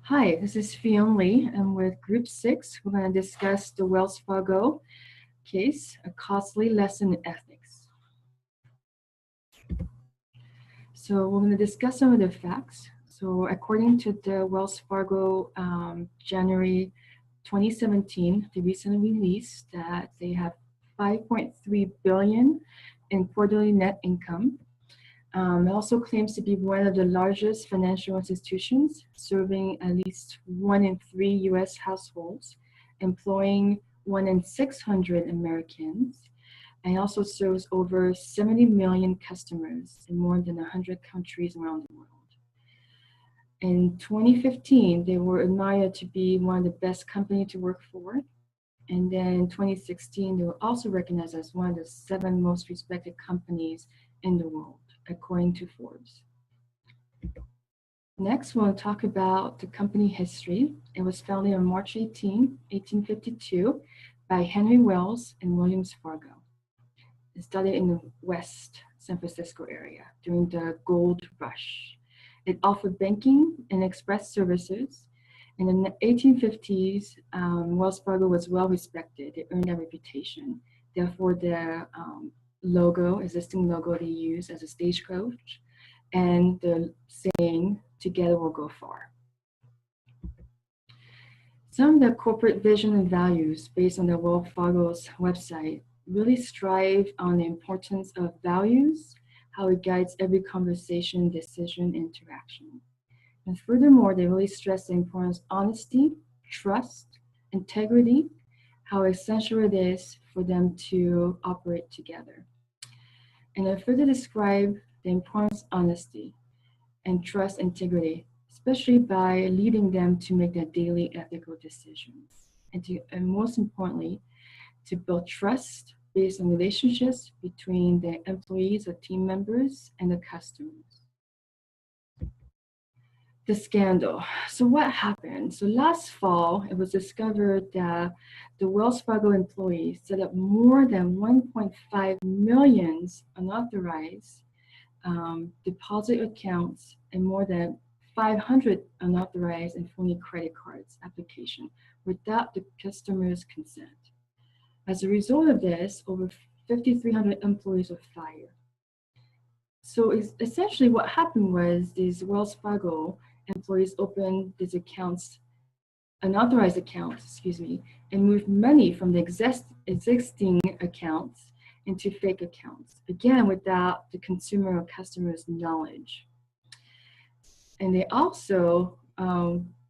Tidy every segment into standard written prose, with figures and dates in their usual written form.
Hi, this is Fion Lee. I'm with Group 6. We're going to discuss the Wells Fargo case, a costly lesson in ethics. So we're going to discuss some of the facts. So according to the Wells Fargo January 2017, they recently released that they have $5.3 billion in quarterly net income. It also claims to be one of the largest financial institutions, serving at least 1 in 3 U.S. households, employing 1 in 600 Americans, and also serves over 70 million customers in more than 100 countries around the world. In 2015, they were admired to be one of the best companies to work for. And then in 2016, they were also recognized as one of the 7 most respected companies in the world, according to Forbes. Next, we'll talk about the company history. It was founded on March 18, 1852 by Henry Wells and Williams Fargo. It started in the West San Francisco area during the gold rush. It offered banking and express services. In the 1850s, Wells Fargo was well respected. It earned a reputation. Therefore, the existing logo they use as a stagecoach, and the saying, "Together we'll go far." Some of the corporate vision and values based on the Wells Fargo's website really strive on the importance of values, how it guides every conversation, decision, interaction. And furthermore, they really stress the importance of honesty, trust, integrity, how essential it is for them to operate together. And I further describe the importance of honesty and trust integrity, especially by leading them to make their daily ethical decisions. And most importantly, to build trust based on relationships between the employees or team members and the customers. The scandal. So what happened? So last fall, it was discovered that the Wells Fargo employees set up more than 1.5 million unauthorized deposit accounts and more than 500 unauthorized and phony credit cards application without the customer's consent. As a result of this, over 5,300 employees were fired. So essentially what happened was these Wells Fargo employees opened these accounts, unauthorized accounts, and moved money from the existing accounts into fake accounts, again, without the consumer or customer's knowledge. And they also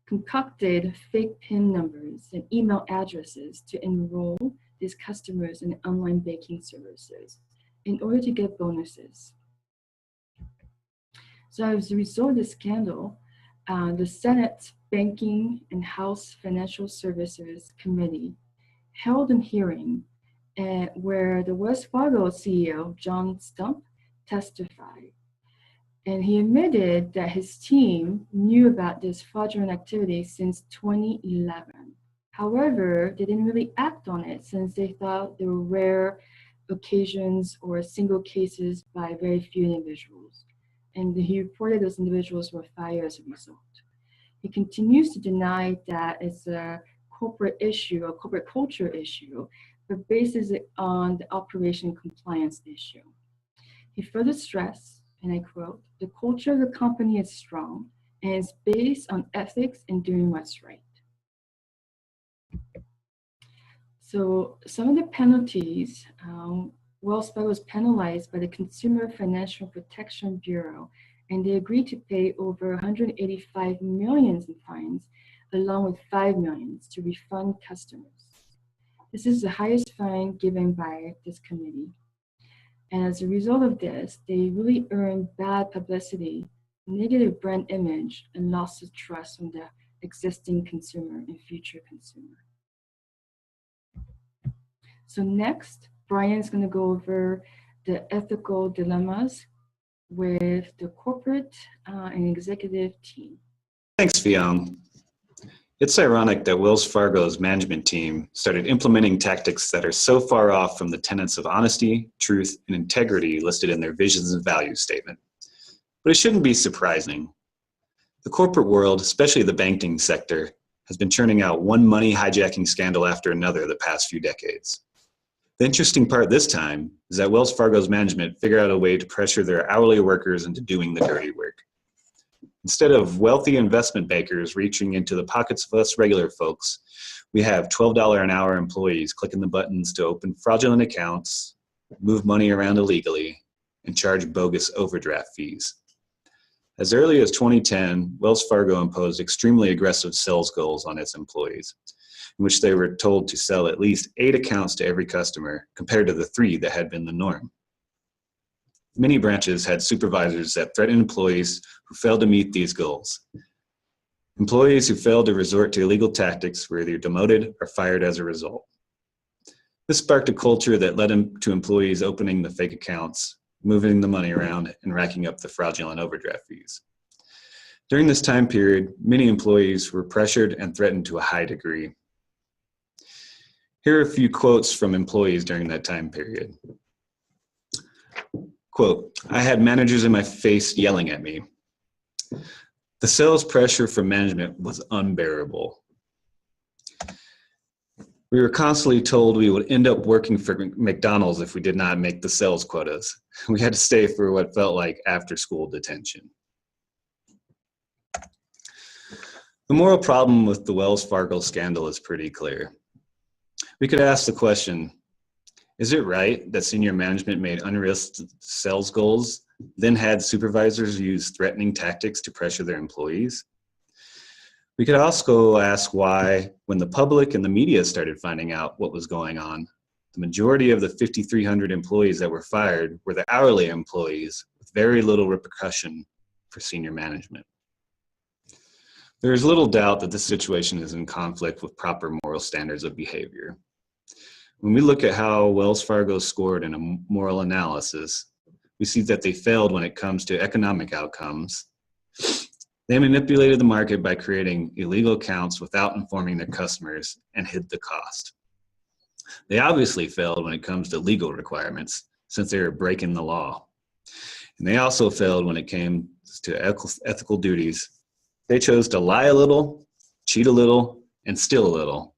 concocted fake PIN numbers and email addresses to enroll these customers in online banking services in order to get bonuses. So as a result of the scandal, the Senate Banking and House Financial Services Committee held a hearing where the Wells Fargo CEO, John Stump, testified. And he admitted that his team knew about this fraudulent activity since 2011. However, they didn't really act on it since they thought there were rare occasions or single cases by very few individuals. And he reported those individuals were fired as a result. He continues to deny that it's a corporate issue, a corporate culture issue, but bases it on the operation compliance issue. He further stressed, and I quote, "The culture of the company is strong and is based on ethics and doing what's right." So some of the penalties, Wells Fargo was penalized by the Consumer Financial Protection Bureau, and they agreed to pay over $185 million in fines, along with $5 million to refund customers. This is the highest fine given by this committee. And as a result of this, they really earned bad publicity, negative brand image, and loss of trust from the existing consumer and future consumer. So next, Brian's going to go over the ethical dilemmas with the corporate and executive team. Thanks, Fion. It's ironic that Wells Fargo's management team started implementing tactics that are so far off from the tenets of honesty, truth, and integrity listed in their visions and values statement. But it shouldn't be surprising. The corporate world, especially the banking sector, has been churning out one money hijacking scandal after another the past few decades. The interesting part this time is that Wells Fargo's management figured out a way to pressure their hourly workers into doing the dirty work. Instead of wealthy investment bankers reaching into the pockets of us regular folks, we have $12 an hour employees clicking the buttons to open fraudulent accounts, move money around illegally, and charge bogus overdraft fees. As early as 2010, Wells Fargo imposed extremely aggressive sales goals on its employees, in which they were told to sell at least 8 accounts to every customer, compared to the 3 that had been the norm. Many branches had supervisors that threatened employees who failed to meet these goals. Employees who failed to resort to illegal tactics were either demoted or fired as a result. This sparked a culture that led to employees opening the fake accounts, moving the money around, and racking up the fraudulent overdraft fees. During this time period, many employees were pressured and threatened to a high degree. Here are a few quotes from employees during that time period. Quote, "I had managers in my face yelling at me. The sales pressure from management was unbearable. We were constantly told we would end up working for McDonald's if we did not make the sales quotas. We had to stay for what felt like after-school detention." The moral problem with the Wells Fargo scandal is pretty clear. We could ask the question, is it right that senior management made unrealistic sales goals, then had supervisors use threatening tactics to pressure their employees? We could also ask why, when the public and the media started finding out what was going on, the majority of the 5,300 employees that were fired were the hourly employees with very little repercussion for senior management. There is little doubt that this situation is in conflict with proper moral standards of behavior. When we look at how Wells Fargo scored in a moral analysis, we see that they failed when it comes to economic outcomes. They manipulated the market by creating illegal accounts without informing their customers and hid the cost. They obviously failed when it comes to legal requirements, since they were breaking the law. And they also failed when it came to ethical duties. They chose to lie a little, cheat a little, and steal a little.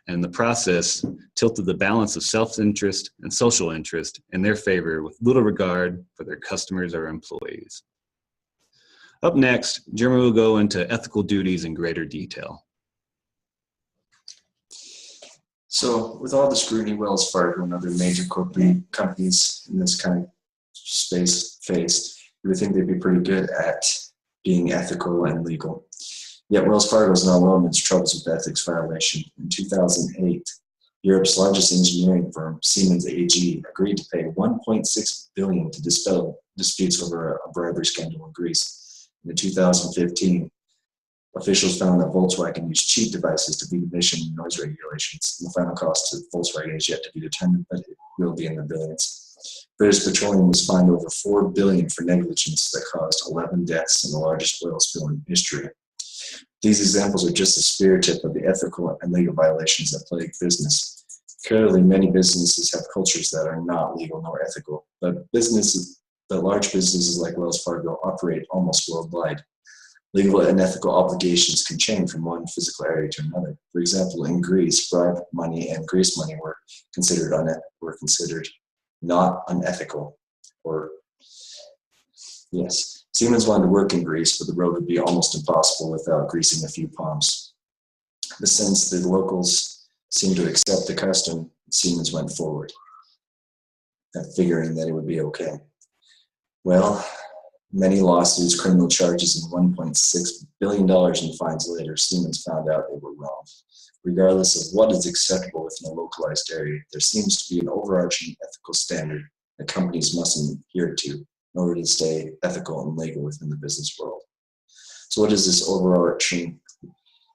And in the process, tilted the balance of self-interest and social interest in their favor with little regard for their customers or employees. Up next, Jeremy will go into ethical duties in greater detail. So with all the scrutiny Wells Fargo and other major corporate companies in this kind of space faced, you would think they'd be pretty good at being ethical and legal. Yet Wells Fargo is not alone in its troubles with ethics violation. In 2008, Europe's largest engineering firm, Siemens AG, agreed to pay $1.6 billion to dispel disputes over a bribery scandal in Greece. In 2015, officials found that Volkswagen used cheat devices to beat emission and noise regulations. And the final cost to Volkswagen is yet to be determined, but it will be in the billions. British Petroleum was fined over $4 billion for negligence that caused 11 deaths in the largest oil spill in history. These examples are just a spear tip of the ethical and legal violations that plague business. Clearly, many businesses have cultures that are not legal nor ethical, but large businesses like Wells Fargo operate almost worldwide. Legal and ethical obligations can change from one physical area to another. For example, in Greece, bribe money and grease money were considered not unethical. Siemens wanted to work in Greece, but the road would be almost impossible without greasing a few palms. But since the locals seemed to accept the custom, Siemens went forward, figuring that it would be okay. Well, many lawsuits, criminal charges, and $1.6 billion in fines later, Siemens found out they were wrong. Regardless of what is acceptable within a localized area, there seems to be an overarching ethical standard that companies must adhere to in order to stay ethical and legal within the business world. So what is this overarching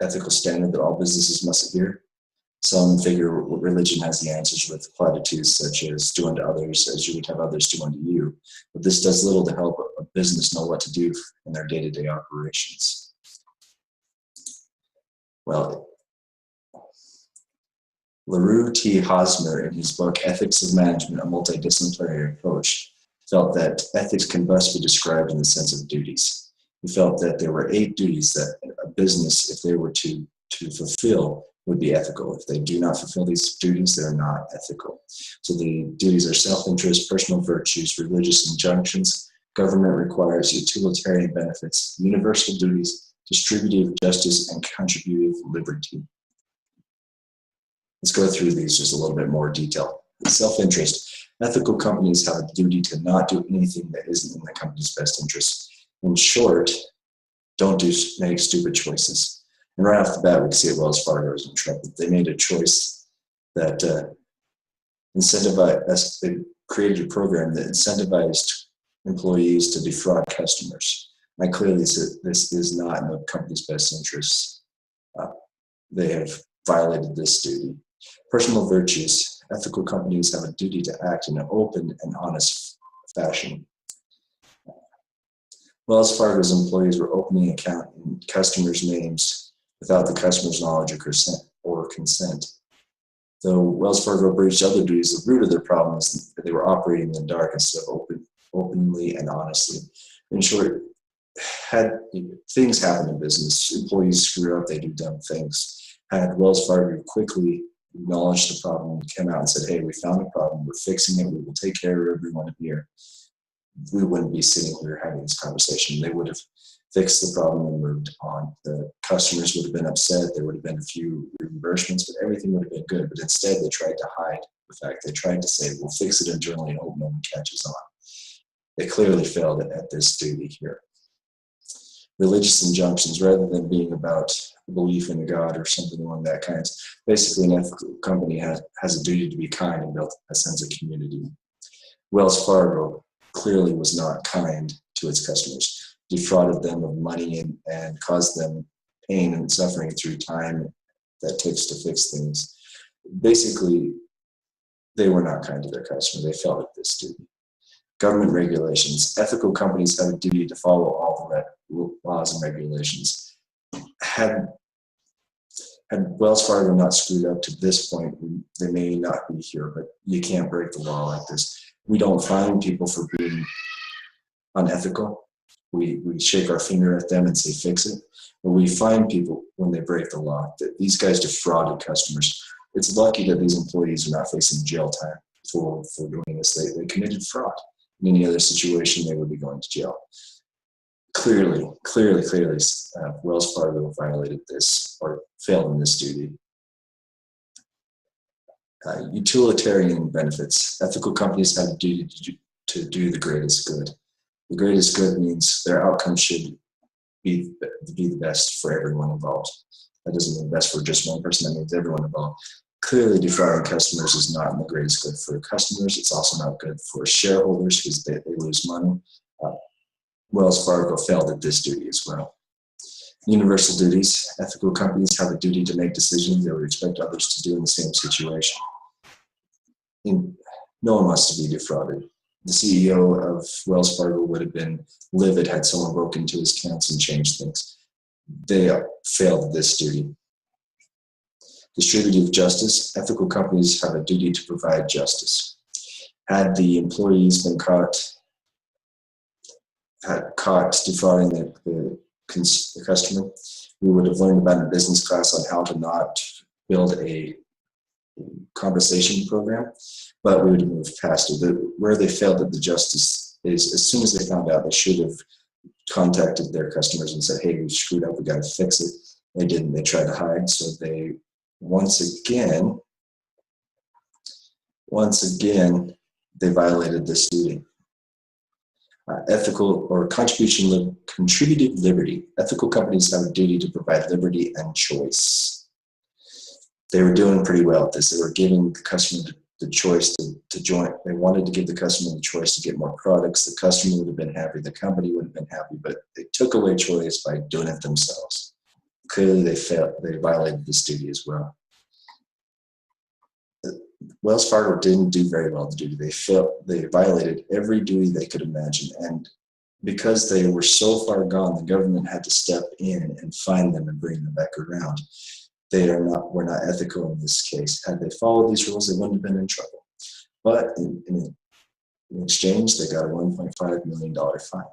ethical standard that all businesses must adhere? Some figure religion has the answers with platitudes such as do unto others as you would have others do unto you. But this does little to help a business know what to do in their day-to-day operations. Well, LaRue T. Hosmer, in his book Ethics of Management, a Multidisciplinary Approach, felt that ethics can best be described in the sense of duties. We felt that there were 8 duties that a business, if they were to fulfill, would be ethical. If they do not fulfill these duties, they're not ethical. So the duties are self-interest, personal virtues, religious injunctions, government requires, utilitarian benefits, universal duties, distributive justice, and contributive liberty. Let's go through these just a little bit more detail. Self-interest. Ethical companies have a duty to not do anything that isn't in the company's best interest. In short, don't make stupid choices. And right off the bat, we can see at Wells Fargo is in trouble. They made a choice that incentivized, they created a program that incentivized employees to defraud customers. And clearly, this is not in the company's best interests. They have violated this duty. Personal virtues. Ethical companies have a duty to act in an open and honest fashion. Wells Fargo's employees were opening an account in customers' names without the customer's knowledge or consent. Though Wells Fargo breached other duties, the root of their problem is that they were operating in the dark instead of openly and honestly. In short, had things happen in business, employees screw up, they do dumb things. Had Wells Fargo quickly acknowledged the problem, came out and said, hey, we found a problem, we're fixing it, we will take care of everyone here, we wouldn't be sitting here having this conversation. They would have fixed the problem and moved on. The customers would have been upset, there would have been a few reimbursements, but everything would have been good. But instead, they tried to hide the fact. They tried to say, we'll fix it internally and hope no one catches on. They clearly failed at this duty here. Religious injunctions, rather than being about belief in God or something along that kind. Basically, an ethical company has a duty to be kind and build a sense of community. Wells Fargo clearly was not kind to its customers, defrauded them of money and caused them pain and suffering through time that takes to fix things. Basically, they were not kind to their customer. They failed at this duty. Government regulations. Ethical companies have a duty to follow all the laws and regulations. Had Wells Fargo not screwed up to this point, they may not be here, but you can't break the law like this. We don't fine people for being unethical. We shake our finger at them and say, fix it. But we fine people when they break the law. These guys defrauded customers. It's lucky that these employees are not facing jail time for doing this. They committed fraud. In any other situation, they would be going to jail. Clearly, Wells Fargo violated this or failed in this duty. Utilitarian benefits. Ethical companies have a duty to do the greatest good. The greatest good means their outcome should be the best for everyone involved. That doesn't mean best for just one person, that means everyone involved. Clearly, defrauding customers is not in the greatest good for customers. It's also not good for shareholders because they lose money. Wells Fargo failed at this duty as well. Universal duties. Ethical companies have a duty to make decisions they would expect others to do in the same situation. No one wants to be defrauded. The CEO of Wells Fargo would have been livid had someone broken into his accounts and changed things. They failed at this duty. Distributive justice. Ethical companies have a duty to provide justice. Had the employees been caught defrauding the customer, we would have learned about in business class on how to not build a compensation program, but we would have moved past it. Where they failed at the justice is as soon as they found out, they should have contacted their customers and said, hey, we screwed up, we got to fix it. They didn't. They tried to hide, so they once again, they violated this duty. Ethical or contributive liberty. Ethical companies have a duty to provide liberty and choice. They were doing pretty well at this. They were giving the customer the choice to join. They wanted to give the customer the choice to get more products. The customer would have been happy. The company would have been happy, but they took away choice by doing it themselves. Clearly, they failed. They violated this duty as well. Wells Fargo didn't do very well at the duty. They violated every duty they could imagine. And because they were so far gone, the government had to step in and find them and bring them back around. Were not ethical in this case. Had they followed these rules, they wouldn't have been in trouble. But in exchange, they got a $1.5 million fine.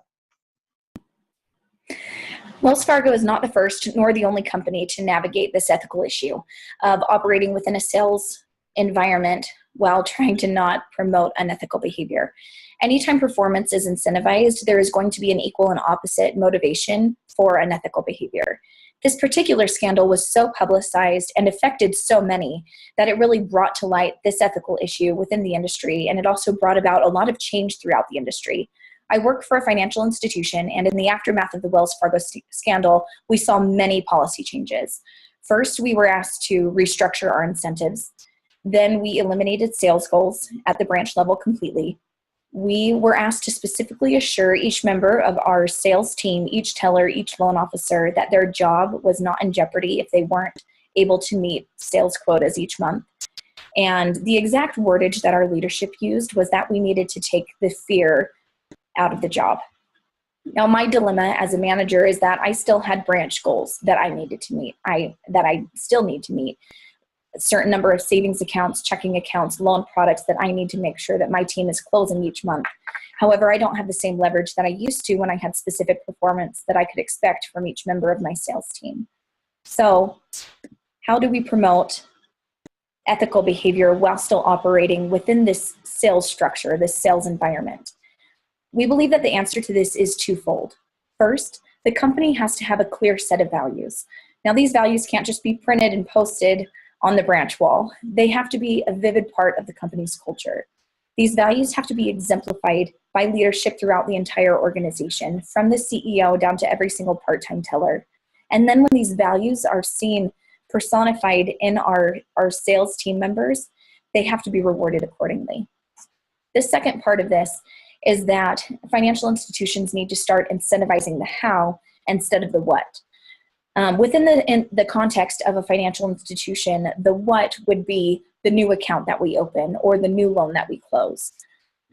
Wells Fargo is not the first nor the only company to navigate this ethical issue of operating within a sales environment while trying to not promote unethical behavior. Anytime performance is incentivized, there is going to be an equal and opposite motivation for unethical behavior. This particular scandal was so publicized and affected so many that it really brought to light this ethical issue within the industry, and it also brought about a lot of change throughout the industry. I work for a financial institution, and in the aftermath of the Wells Fargo scandal, we saw many policy changes. First, we were asked to restructure our incentives. Then we eliminated sales goals at the branch level completely. We were asked to specifically assure each member of our sales team, each teller, each loan officer, that their job was not in jeopardy if they weren't able to meet sales quotas each month. And the exact wordage that our leadership used was that we needed to take the fear out of the job. Now, my dilemma as a manager is that I still had branch goals that I needed to meet, that I still need to meet. A certain number of savings accounts, checking accounts, loan products that I need to make sure that my team is closing each month. However, I don't have the same leverage that I used to when I had specific performance that I could expect from each member of my sales team. So, how do we promote ethical behavior while still operating within this sales structure, this sales environment? We believe that the answer to this is twofold. First, the company has to have a clear set of values. Now, these values can't just be printed and posted on the branch wall. They have to be a vivid part of the company's culture. These values have to be exemplified by leadership throughout the entire organization, from the CEO down to every single part-time teller. And then when these values are seen personified in our sales team members, they have to be rewarded accordingly. The second part of this is that financial institutions need to start incentivizing the how instead of the what. Within the context of a financial institution, the what would be the new account that we open or the new loan that we close.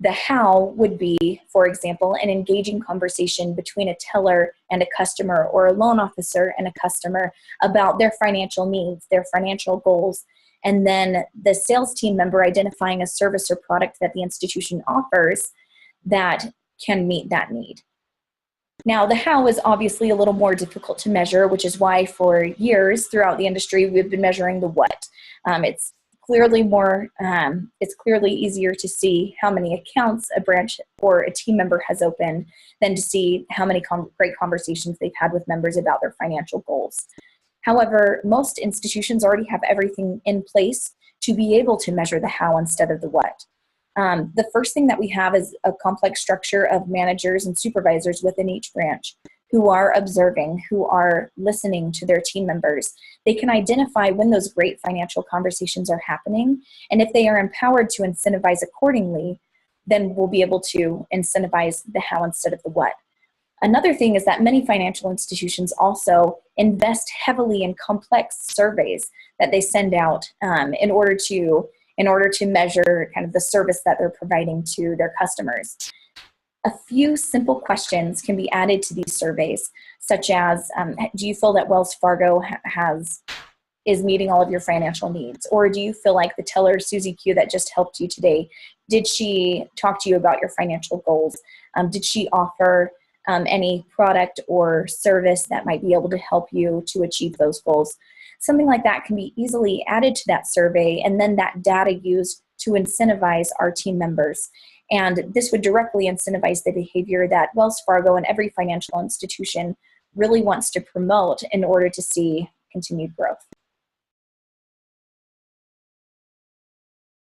The how would be, for example, an engaging conversation between a teller and a customer, or a loan officer and a customer, about their financial needs, their financial goals, and then the sales team member identifying a service or product that the institution offers that can meet that need. Now, the how is obviously a little more difficult to measure, which is why for years throughout the industry, we've been measuring the what. It's clearly easier to see how many accounts a branch or a team member has opened than to see how many great conversations they've had with members about their financial goals. However, most institutions already have everything in place to be able to measure the how instead of the what. The first thing that we have is a complex structure of managers and supervisors within each branch who are observing, who are listening to their team members. They can identify when those great financial conversations are happening, and if they are empowered to incentivize accordingly, then we'll be able to incentivize the how instead of the what. Another thing is that many financial institutions also invest heavily in complex surveys that they send out in order to measure kind of the service that they're providing to their customers. A few simple questions can be added to these surveys, such as, do you feel that Wells Fargo is meeting all of your financial needs? Or do you feel like the teller, Susie Q, that just helped you today, did she talk to you about your financial goals? Did she offer any product or service that might be able to help you to achieve those goals? Something like that can be easily added to that survey, and then that data used to incentivize our team members. And this would directly incentivize the behavior that Wells Fargo and every financial institution really wants to promote in order to see continued growth.